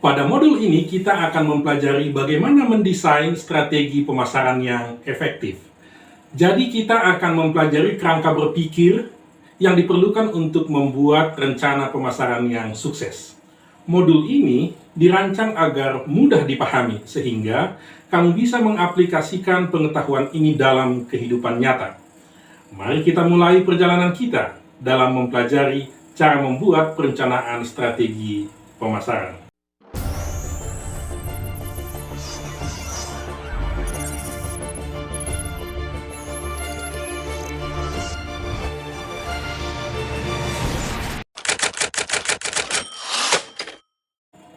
Pada modul ini kita akan mempelajari bagaimana mendesain strategi pemasaran yang efektif. Jadi kita akan mempelajari kerangka berpikir yang diperlukan untuk membuat rencana pemasaran yang sukses. Modul ini dirancang agar mudah dipahami sehingga kamu bisa mengaplikasikan pengetahuan ini dalam kehidupan nyata. Mari kita mulai perjalanan kita dalam mempelajari cara membuat perencanaan strategi pemasaran.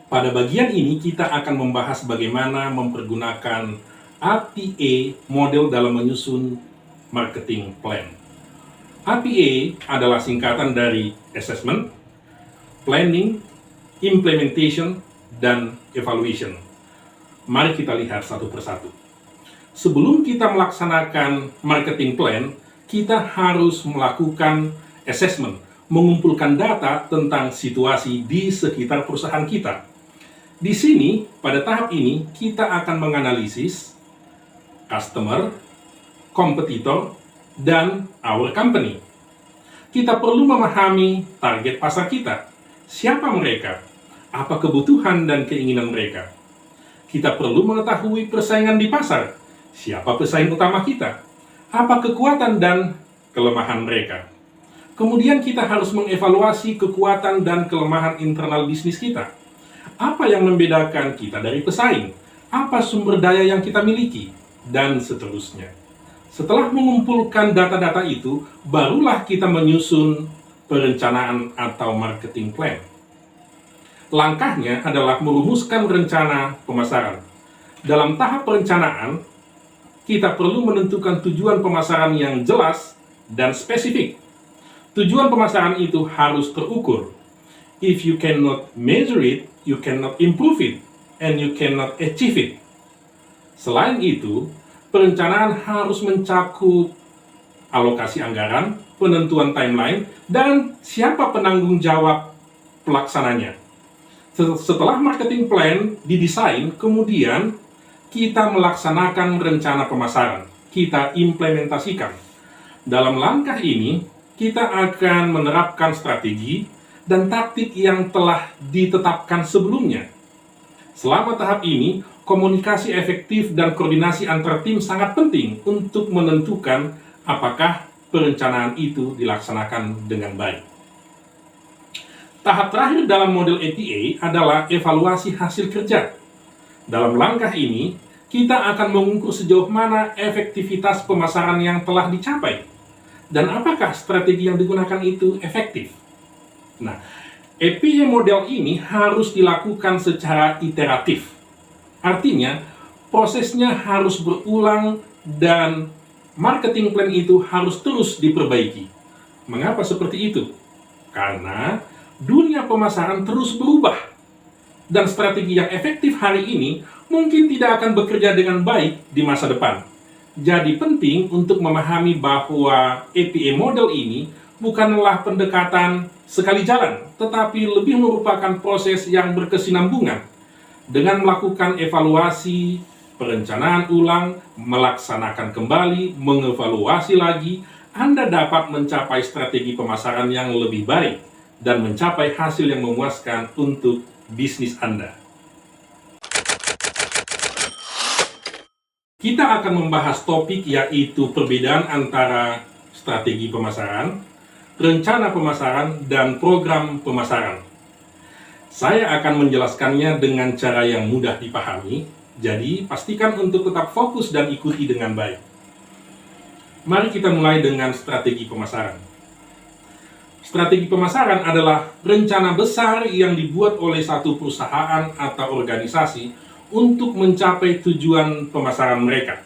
Pada bagian ini kita akan membahas bagaimana mempergunakan APA model dalam menyusun marketing plan. APA adalah singkatan dari Assessment, Planning, Implementation, dan Evaluation. Mari kita lihat satu persatu. Sebelum kita melaksanakan marketing plan, kita harus melakukan assessment, mengumpulkan data tentang situasi di sekitar perusahaan kita. Di sini, pada tahap ini, kita akan menganalisis customer, kompetitor, dan our company. Kita perlu memahami target pasar kita. Siapa mereka? Apa kebutuhan dan keinginan mereka? Kita perlu mengetahui persaingan di pasar. Siapa pesaing utama kita? Apa kekuatan dan kelemahan mereka? Kemudian kita harus mengevaluasi kekuatan dan kelemahan internal bisnis kita. Apa yang membedakan kita dari pesaing? Apa sumber daya yang kita miliki? Dan seterusnya. Setelah mengumpulkan data-data itu, barulah kita menyusun perencanaan atau marketing plan. Langkahnya adalah merumuskan rencana pemasaran. Dalam tahap perencanaan, kita perlu menentukan tujuan pemasaran yang jelas dan spesifik. Tujuan pemasaran itu harus terukur. If you cannot measure it, you cannot improve it, and you cannot achieve it. Selain itu, perencanaan harus mencakup alokasi anggaran, penentuan timeline, dan siapa penanggung jawab pelaksananya. Setelah marketing plan didesain, kemudian kita melaksanakan rencana pemasaran. Kita implementasikan. Dalam langkah ini, kita akan menerapkan strategi dan taktik yang telah ditetapkan sebelumnya. Selama tahap ini, komunikasi efektif dan koordinasi antar tim sangat penting untuk menentukan apakah perencanaan itu dilaksanakan dengan baik. Tahap terakhir dalam model APA adalah evaluasi hasil kerja. Dalam langkah ini, kita akan mengukur sejauh mana efektivitas pemasaran yang telah dicapai dan apakah strategi yang digunakan itu efektif. Nah, APA model ini harus dilakukan secara iteratif. Artinya, prosesnya harus berulang dan marketing plan itu harus terus diperbaiki. Mengapa seperti itu? Karena dunia pemasaran terus berubah. Dan strategi yang efektif hari ini mungkin tidak akan bekerja dengan baik di masa depan. Jadi penting untuk memahami bahwa APA model ini bukanlah pendekatan sekali jalan, tetapi lebih merupakan proses yang berkesinambungan. Dengan melakukan evaluasi, perencanaan ulang, melaksanakan kembali, mengevaluasi lagi, Anda dapat mencapai strategi pemasaran yang lebih baik dan mencapai hasil yang memuaskan untuk bisnis Anda. Kita akan membahas topik yaitu perbedaan antara strategi pemasaran, rencana pemasaran, dan program pemasaran. Saya akan menjelaskannya dengan cara yang mudah dipahami, jadi pastikan untuk tetap fokus dan ikuti dengan baik. Mari kita mulai dengan strategi pemasaran. Strategi pemasaran adalah rencana besar yang dibuat oleh satu perusahaan atau organisasi untuk mencapai tujuan pemasaran mereka.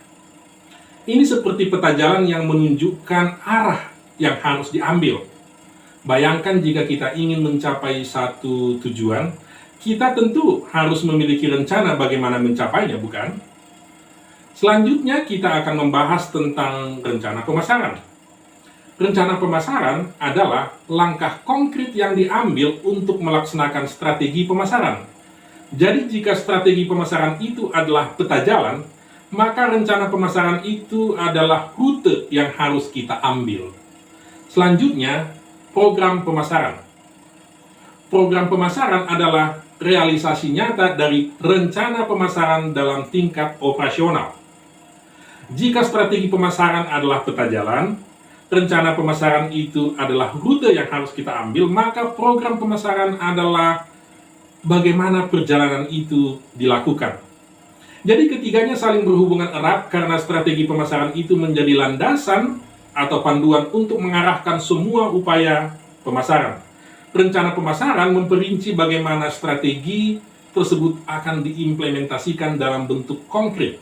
Ini seperti peta jalan yang menunjukkan arah yang harus diambil. Bayangkan jika kita ingin mencapai satu tujuan, kita tentu harus memiliki rencana bagaimana mencapainya, bukan? Selanjutnya kita akan membahas tentang rencana pemasaran. Rencana pemasaran adalah langkah konkret yang diambil untuk melaksanakan strategi pemasaran. Jadi jika strategi pemasaran itu adalah peta jalan, maka rencana pemasaran itu adalah rute yang harus kita ambil. Selanjutnya, program pemasaran. Program pemasaran adalah realisasi nyata dari rencana pemasaran dalam tingkat operasional. Jika strategi pemasaran adalah peta jalan, rencana pemasaran itu adalah rute yang harus kita ambil, maka program pemasaran adalah bagaimana perjalanan itu dilakukan. Jadi ketiganya saling berhubungan erat karena strategi pemasaran itu menjadi landasan atau panduan untuk mengarahkan semua upaya pemasaran. Rencana pemasaran memperinci bagaimana strategi tersebut akan diimplementasikan dalam bentuk konkret.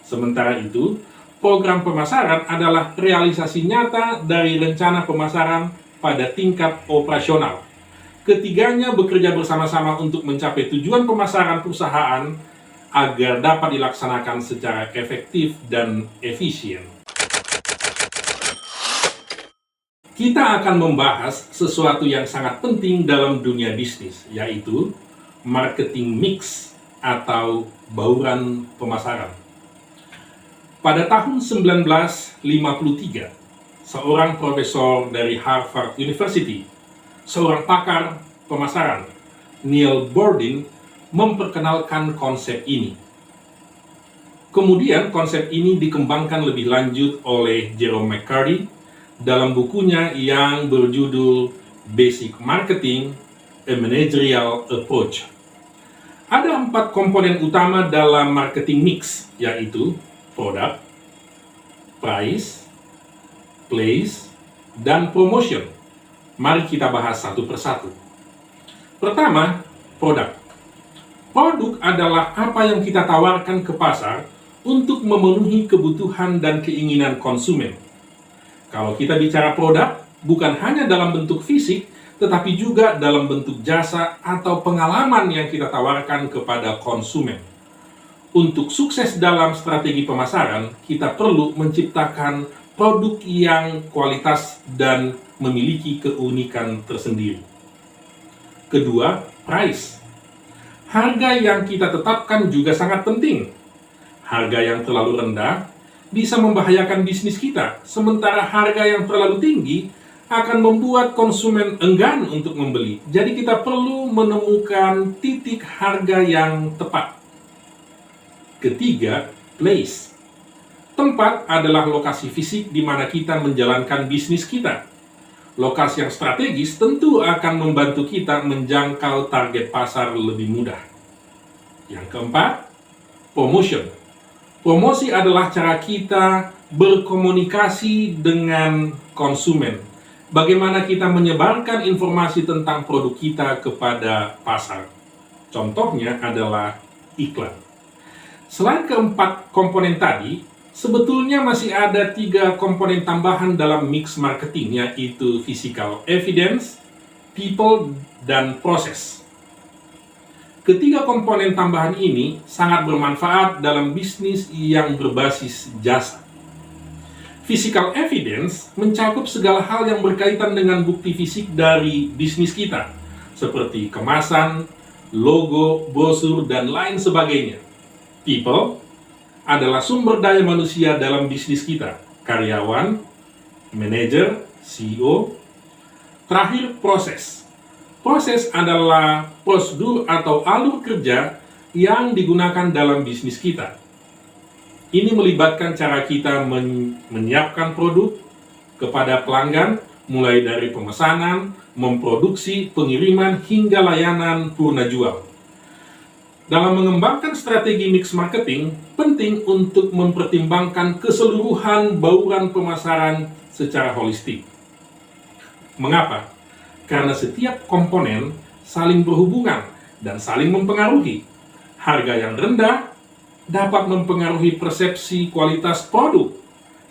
Sementara itu, program pemasaran adalah realisasi nyata dari rencana pemasaran pada tingkat operasional. Ketiganya bekerja bersama-sama untuk mencapai tujuan pemasaran perusahaan agar dapat dilaksanakan secara efektif dan efisien. Kita akan membahas sesuatu yang sangat penting dalam dunia bisnis, yaitu marketing mix atau bauran pemasaran. Pada tahun 1953, seorang profesor dari Harvard University, seorang pakar pemasaran, Neil Bordin, memperkenalkan konsep ini. Kemudian konsep ini dikembangkan lebih lanjut oleh Jerome McCarty dalam bukunya yang berjudul Basic Marketing: A Managerial Approach. Ada 4 komponen utama dalam marketing mix, yaitu product, price, place, dan promotion. Mari kita bahas satu persatu. Pertama, produk. Produk adalah apa yang kita tawarkan ke pasar untuk memenuhi kebutuhan dan keinginan konsumen. Kalau kita bicara produk, bukan hanya dalam bentuk fisik, tetapi juga dalam bentuk jasa atau pengalaman yang kita tawarkan kepada konsumen. Untuk sukses dalam strategi pemasaran, kita perlu menciptakan produk yang kualitas dan memiliki keunikan tersendiri. Kedua, price. Harga yang kita tetapkan juga sangat penting. Harga yang terlalu rendah bisa membahayakan bisnis kita, sementara harga yang terlalu tinggi akan membuat konsumen enggan untuk membeli. Jadi kita perlu menemukan titik harga yang tepat. Ketiga, place. Tempat adalah lokasi fisik di mana kita menjalankan bisnis kita. Lokasi yang strategis tentu akan membantu kita menjangkau target pasar lebih mudah. Yang keempat, promotion. Promosi adalah cara kita berkomunikasi dengan konsumen. Bagaimana kita menyebarkan informasi tentang produk kita kepada pasar. Contohnya adalah iklan. Selain keempat komponen tadi, sebetulnya masih ada 3 komponen tambahan dalam mix marketing, yaitu physical evidence, people, dan process. Ketiga komponen tambahan ini sangat bermanfaat dalam bisnis yang berbasis jasa. Physical evidence mencakup segala hal yang berkaitan dengan bukti fisik dari bisnis kita, seperti kemasan, logo, brosur, dan lain sebagainya. People adalah sumber daya manusia dalam bisnis kita, karyawan, manajer, CEO. Terakhir, proses. Proses adalah prosedur atau alur kerja yang digunakan dalam bisnis kita. Ini melibatkan cara kita menyiapkan produk kepada pelanggan, mulai dari pemesanan, memproduksi, pengiriman, hingga layanan purna jual. Dalam mengembangkan strategi mix marketing, penting untuk mempertimbangkan keseluruhan bauran pemasaran secara holistik. Mengapa? Karena setiap komponen saling berhubungan dan saling mempengaruhi. Harga yang rendah dapat mempengaruhi persepsi kualitas produk,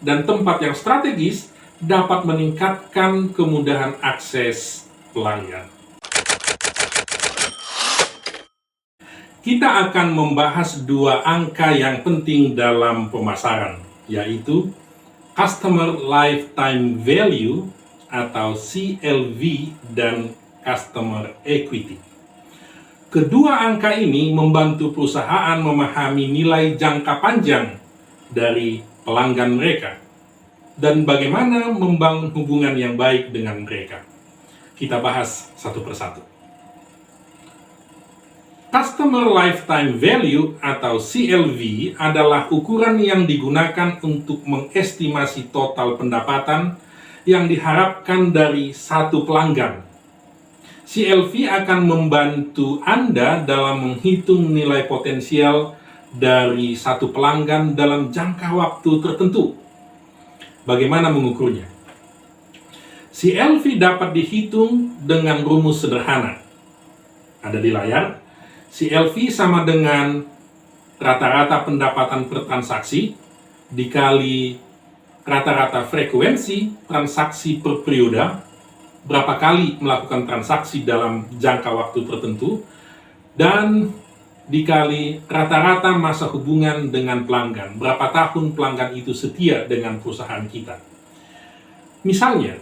dan tempat yang strategis dapat meningkatkan kemudahan akses pelanggan. Kita akan membahas 2 angka yang penting dalam pemasaran, yaitu Customer Lifetime Value atau CLV dan Customer Equity. Kedua angka ini membantu perusahaan memahami nilai jangka panjang dari pelanggan mereka dan bagaimana membangun hubungan yang baik dengan mereka. Kita bahas satu persatu. Customer Lifetime Value atau CLV adalah ukuran yang digunakan untuk mengestimasi total pendapatan yang diharapkan dari satu pelanggan. CLV akan membantu Anda dalam menghitung nilai potensial dari satu pelanggan dalam jangka waktu tertentu. Bagaimana mengukurnya? CLV dapat dihitung dengan rumus sederhana. Ada di layar. CLV sama dengan rata-rata pendapatan per transaksi dikali rata-rata frekuensi transaksi per periode, berapa kali melakukan transaksi dalam jangka waktu tertentu, dan dikali rata-rata masa hubungan dengan pelanggan, berapa tahun pelanggan itu setia dengan perusahaan kita. Misalnya,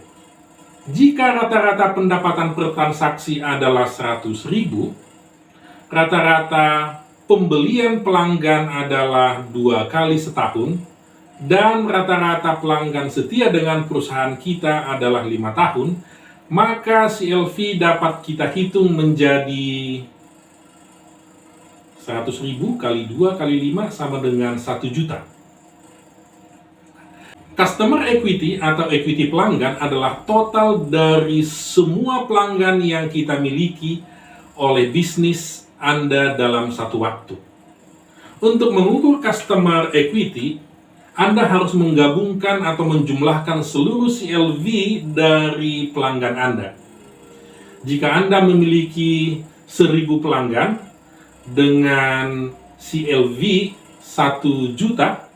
jika rata-rata pendapatan per transaksi adalah 100.000, rata-rata pembelian pelanggan adalah 2 kali setahun, dan rata-rata pelanggan setia dengan perusahaan kita adalah 5 tahun, maka CLV dapat kita hitung menjadi 100.000 kali 2 kali 5 sama dengan 1 juta. Customer equity atau equity pelanggan adalah total dari semua pelanggan yang kita miliki oleh bisnis Anda dalam satu waktu. Untuk mengukur customer equity, Anda harus menggabungkan atau menjumlahkan seluruh CLV dari pelanggan Anda. Jika Anda memiliki 1.000 pelanggan dengan CLV 1 juta,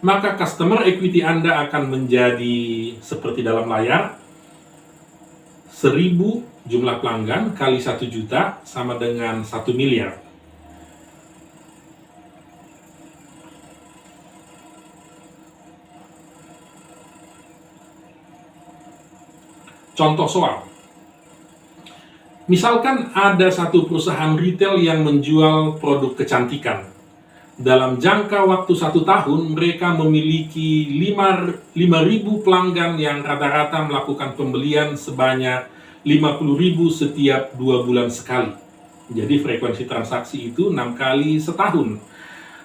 maka customer equity Anda akan menjadi seperti dalam layar. 1.000 jumlah pelanggan kali 1 juta sama dengan 1 miliar. Contoh soal. Misalkan ada satu perusahaan retail yang menjual produk kecantikan. Dalam jangka waktu 1 tahun, mereka memiliki 5.000 pelanggan yang rata-rata melakukan pembelian sebanyak 50.000 setiap 2 bulan sekali. Jadi frekuensi transaksi itu 6 kali setahun.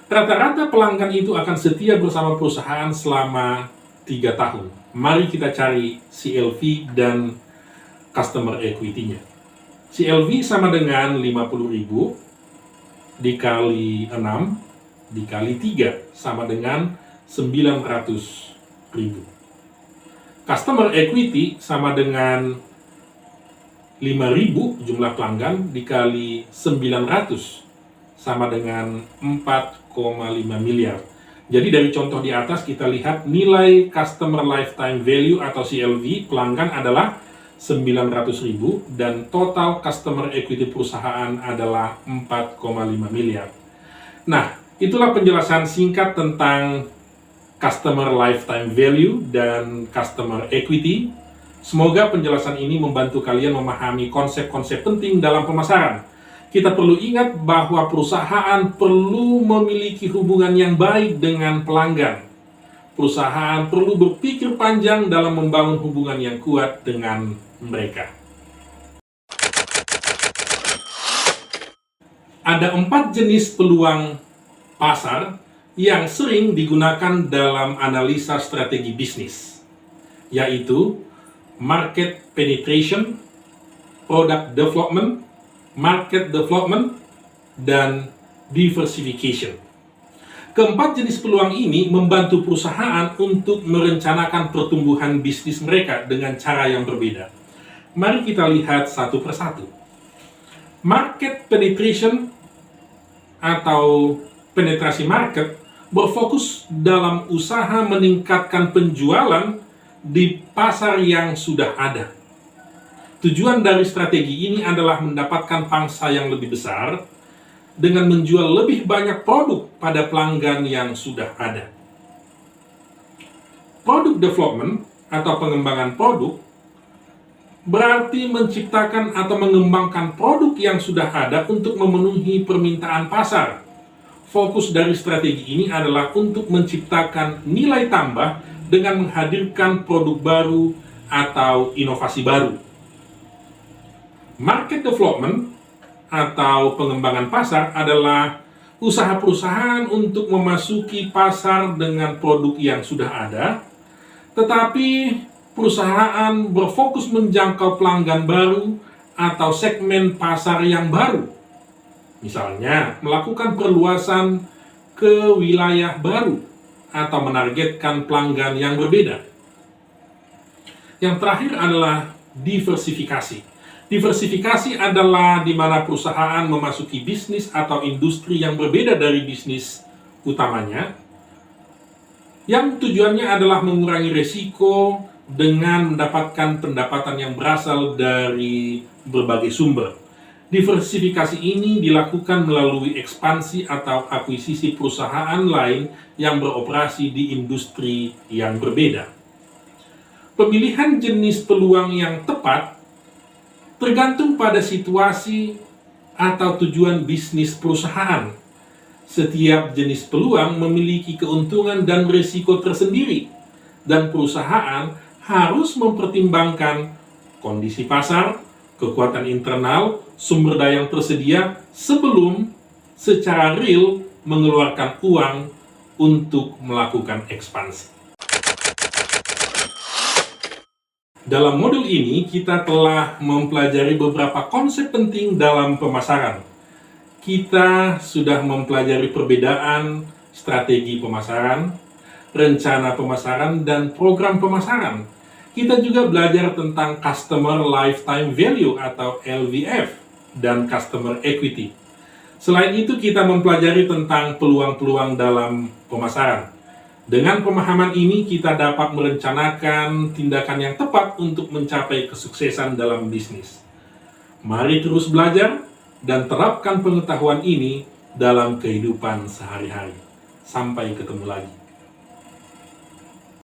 Rata-rata pelanggan itu akan setia bersama perusahaan selama 3 tahun. Mari kita cari CLV dan customer equity-nya. CLV sama dengan 50.000 dikali 6 dikali 3 sama dengan 900.000. Customer equity sama dengan 5.000 jumlah pelanggan dikali 900 sama dengan 4,5 miliar. Jadi dari contoh di atas kita lihat nilai Customer Lifetime Value atau CLV pelanggan adalah 900.000 dan total Customer Equity perusahaan adalah 4,5 miliar. Nah, itulah penjelasan singkat tentang Customer Lifetime Value dan Customer Equity. Semoga penjelasan ini membantu kalian memahami konsep-konsep penting dalam pemasaran. Kita perlu ingat bahwa perusahaan perlu memiliki hubungan yang baik dengan pelanggan. Perusahaan perlu berpikir panjang dalam membangun hubungan yang kuat dengan mereka. Ada 4 jenis peluang pasar yang sering digunakan dalam analisa strategi bisnis, yaitu market penetration, product development, market development, dan diversification. Keempat jenis peluang ini membantu perusahaan untuk merencanakan pertumbuhan bisnis mereka dengan cara yang berbeda. Mari kita lihat satu persatu. Market penetration atau penetrasi market berfokus dalam usaha meningkatkan penjualan di pasar yang sudah ada. Tujuan dari strategi ini adalah mendapatkan pangsa yang lebih besar dengan menjual lebih banyak produk pada pelanggan yang sudah ada. Product development atau pengembangan produk berarti menciptakan atau mengembangkan produk yang sudah ada untuk memenuhi permintaan pasar. Fokus dari strategi ini adalah untuk menciptakan nilai tambah dengan menghadirkan produk baru atau inovasi baru. Market development atau pengembangan pasar adalah usaha perusahaan untuk memasuki pasar dengan produk yang sudah ada, tetapi perusahaan berfokus menjangkau pelanggan baru atau segmen pasar yang baru. Misalnya, melakukan perluasan ke wilayah baru atau menargetkan pelanggan yang berbeda. Yang terakhir adalah diversifikasi. Diversifikasi adalah di mana perusahaan memasuki bisnis atau industri yang berbeda dari bisnis utamanya, yang tujuannya adalah mengurangi risiko dengan mendapatkan pendapatan yang berasal dari berbagai sumber. Diversifikasi ini dilakukan melalui ekspansi atau akuisisi perusahaan lain yang beroperasi di industri yang berbeda. Pemilihan jenis peluang yang tepat tergantung pada situasi atau tujuan bisnis perusahaan. Setiap jenis peluang memiliki keuntungan dan risiko tersendiri, dan perusahaan harus mempertimbangkan kondisi pasar, kekuatan internal, sumber daya yang tersedia sebelum secara real mengeluarkan uang untuk melakukan ekspansi. Dalam modul ini, kita telah mempelajari beberapa konsep penting dalam pemasaran. Kita sudah mempelajari perbedaan strategi pemasaran, rencana pemasaran, dan program pemasaran. Kita juga belajar tentang Customer Lifetime Value atau LVF dan Customer Equity. Selain itu, kita mempelajari tentang peluang-peluang dalam pemasaran. Dengan pemahaman ini, kita dapat merencanakan tindakan yang tepat untuk mencapai kesuksesan dalam bisnis. Mari terus belajar dan terapkan pengetahuan ini dalam kehidupan sehari-hari. Sampai ketemu lagi.